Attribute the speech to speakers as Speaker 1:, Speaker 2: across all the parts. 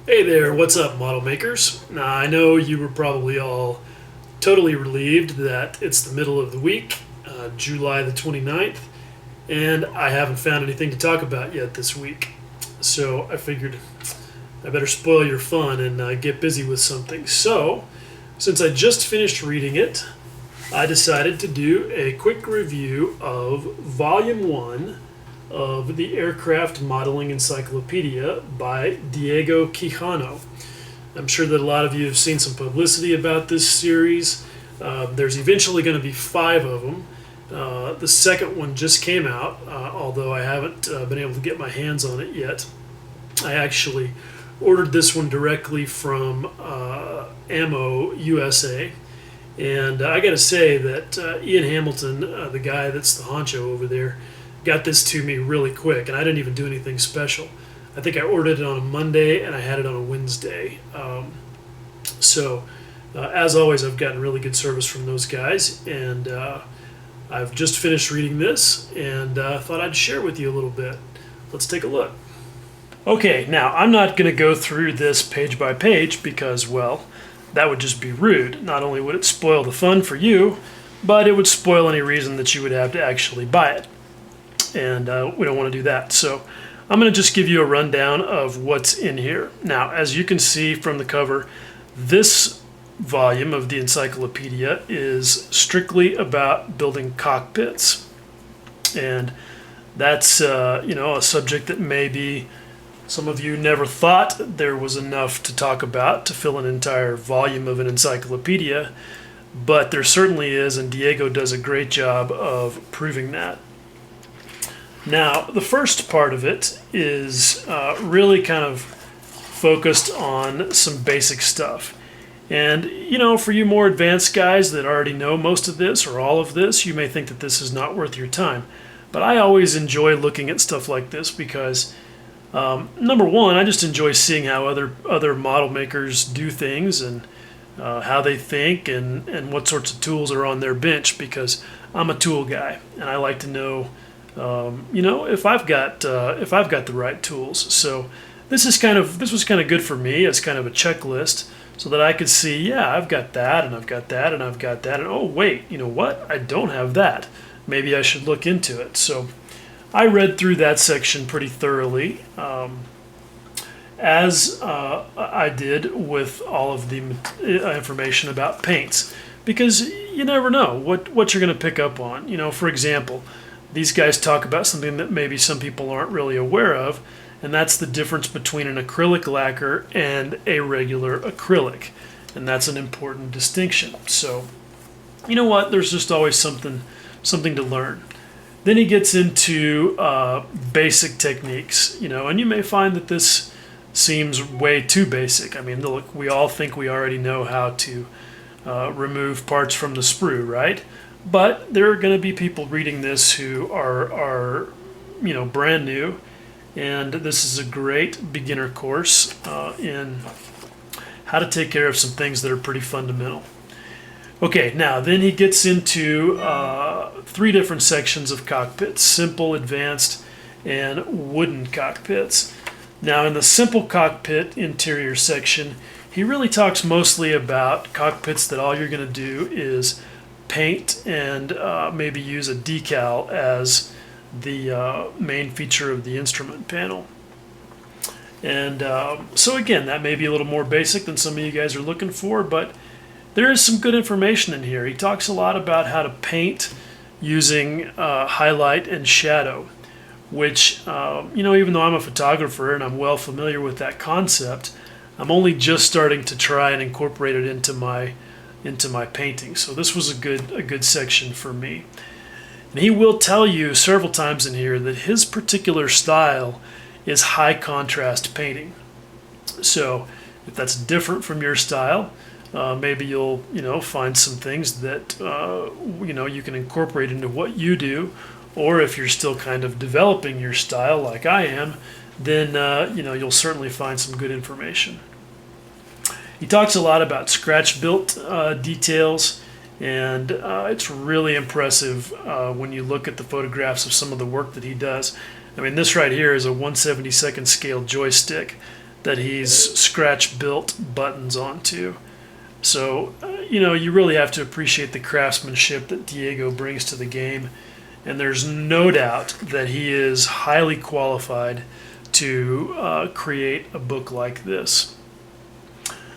Speaker 1: Hey there, what's up, model makers? Now, I know you were probably all totally relieved that it's the middle of the week, July the 29th, and I haven't found anything to talk about yet this week. So I figured I better spoil your fun and get busy with something. So, since I just finished reading it, I decided to do a quick review of Volume 1 of the Aircraft Modeling Encyclopedia by Diego Quijano. I'm sure that a lot of you have seen some publicity about this series. There's eventually going to be 5 of them. The second one just came out, although I haven't been able to get my hands on it yet. I actually ordered this one directly from Ammo USA. And I got to say that Ian Hamilton, the guy that's the honcho over there, got this to me really quick, and I didn't even do anything special. I think I ordered it on a Monday, and I had it on a Wednesday. As always, I've gotten really good service from those guys, and I've just finished reading this, and thought I'd share with you a little bit. Let's take a look. Okay, now I'm not going to go through this page by page because, well, that would just be rude. Not only would it spoil the fun for you, but it would spoil any reason that you would have to actually buy it. And we don't want to do that. So I'm going to just give you a rundown of what's in here. Now, as you can see from the cover, this volume of the encyclopedia is strictly about building cockpits. And that's a subject that maybe some of you never thought there was enough to talk about to fill an entire volume of an encyclopedia, but there certainly is, and Diego does a great job of proving that. Now, the first part of it is really kind of focused on some basic stuff. And, for you more advanced guys that already know most of this or all of this, you may think that this is not worth your time. But I always enjoy looking at stuff like this because, number one, I just enjoy seeing how other model makers do things and how they think and what sorts of tools are on their bench, because I'm a tool guy and I like to know if I've got the right tools. So this was kind of good for me as kind of a checklist, so that I could see, yeah, I've got that and I've got that and I've got that, and oh wait, you know what? I don't have that. Maybe I should look into it. So I read through that section pretty thoroughly, as I did with all of the information about paints, because you never know what you're going to pick up on. For example, these guys talk about something that maybe some people aren't really aware of, and that's the difference between an acrylic lacquer and a regular acrylic, and that's an important distinction. So, you know what? There's just always something to learn. Then he gets into basic techniques, and you may find that this seems way too basic. I mean, look, we all think we already know how to remove parts from the sprue, right? But there are going to be people reading this who are brand new, and this is a great beginner course in how to take care of some things that are pretty fundamental. Okay, now then he gets into 3 different sections of cockpits: simple, advanced, and wooden cockpits. Now, in the simple cockpit interior section, he really talks mostly about cockpits that all you're going to do is paint and maybe use a decal as the main feature of the instrument panel. And so again, that may be a little more basic than some of you guys are looking for, but there is some good information in here. He talks a lot about how to paint using highlight and shadow, which, even though I'm a photographer and I'm well familiar with that concept, I'm only just starting to try and incorporate it into my painting. So this was a good section for me. And he will tell you several times in here that his particular style is high contrast painting. So if that's different from your style, maybe you'll find some things that you can incorporate into what you do. Or if you're still kind of developing your style like I am, then you'll certainly find some good information. He talks a lot about scratch-built details, and it's really impressive when you look at the photographs of some of the work that he does. I mean, this right here is a 1/72 scale joystick that he's scratch-built buttons onto. So, you really have to appreciate the craftsmanship that Diego brings to the game. And there's no doubt that he is highly qualified to create a book like this.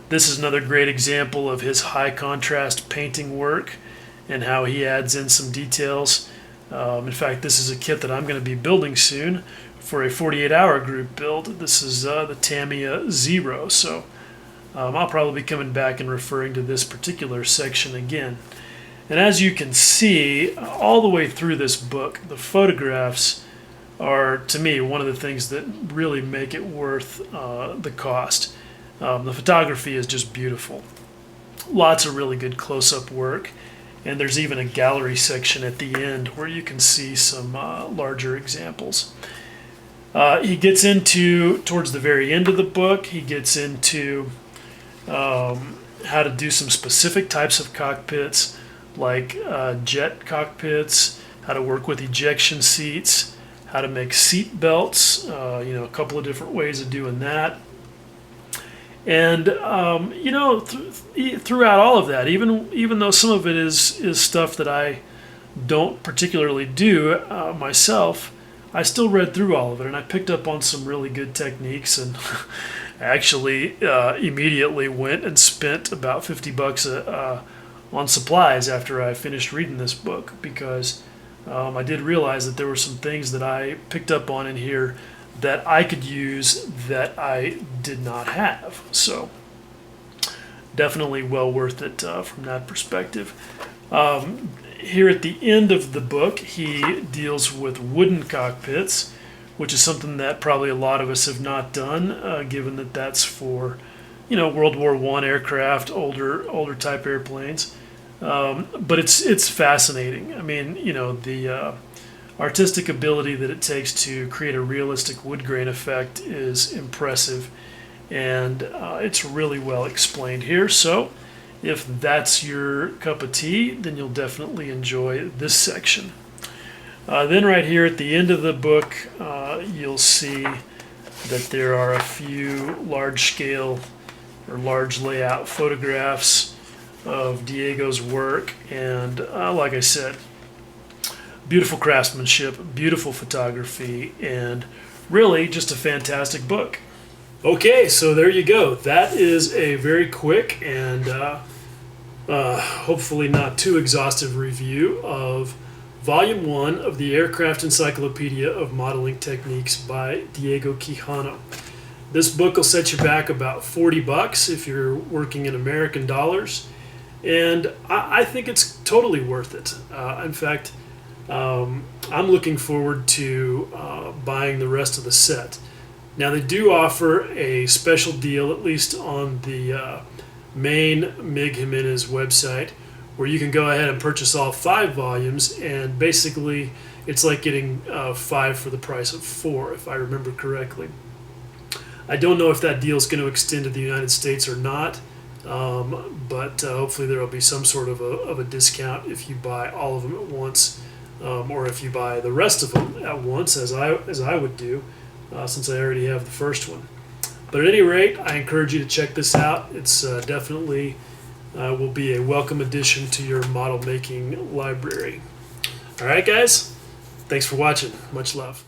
Speaker 1: This is another great example of his high contrast painting work and how he adds in some details. In fact, this is a kit that I'm going to be building soon for a 48-hour group build. This is the Tamiya Zero, so I'll probably be coming back and referring to this particular section again. And as you can see, all the way through this book, the photographs are, to me, one of the things that really make it worth the cost. The photography is just beautiful. Lots of really good close-up work. And there's even a gallery section at the end where you can see some larger examples. He gets into, towards the very end of the book, he gets into how to do some specific types of cockpits, like jet cockpits, how to work with ejection seats, how to make seat belts, a couple of different ways of doing that. And throughout all of that, even though some of it is stuff that I don't particularly do myself, I still read through all of it, and I picked up on some really good techniques, and actually immediately went and spent about $50 on supplies after I finished reading this book, because I did realize that there were some things that I picked up on in here that I could use that I did not have. So definitely well worth it from that perspective. Here at the end of the book, he deals with wooden cockpits, which is something that probably a lot of us have not done, given that that's for, World War I aircraft, older type airplanes. But it's fascinating. I mean, the artistic ability that it takes to create a realistic wood grain effect is impressive, and it's really well explained here. So if that's your cup of tea, then you'll definitely enjoy this section. Then right here at the end of the book, you'll see that there are a few large-scale or large layout photographs of Diego's work, and like I said, beautiful craftsmanship, beautiful photography, and really just a fantastic book. Okay, so there you go. That is a very quick and hopefully not too exhaustive review of Volume 1 of the Aircraft Encyclopedia of Modeling Techniques by Diego Quijano. This book will set you back about $40 if you're working in American dollars, and I think it's totally worth it. In fact, I'm looking forward to buying the rest of the set. Now, they do offer a special deal, at least on the main Mig Jimenez website, where you can go ahead and purchase all 5 volumes, and basically it's like getting 5 for the price of 4, if I remember correctly. I don't know if that deal is going to extend to the United States or not, but hopefully there will be some sort of a discount if you buy all of them at once, or if you buy the rest of them at once, as I would do, since I already have the first one. But at any rate, I encourage you to check this out. It's definitely will be a welcome addition to your model making library. All right, guys, thanks for watching. Much love.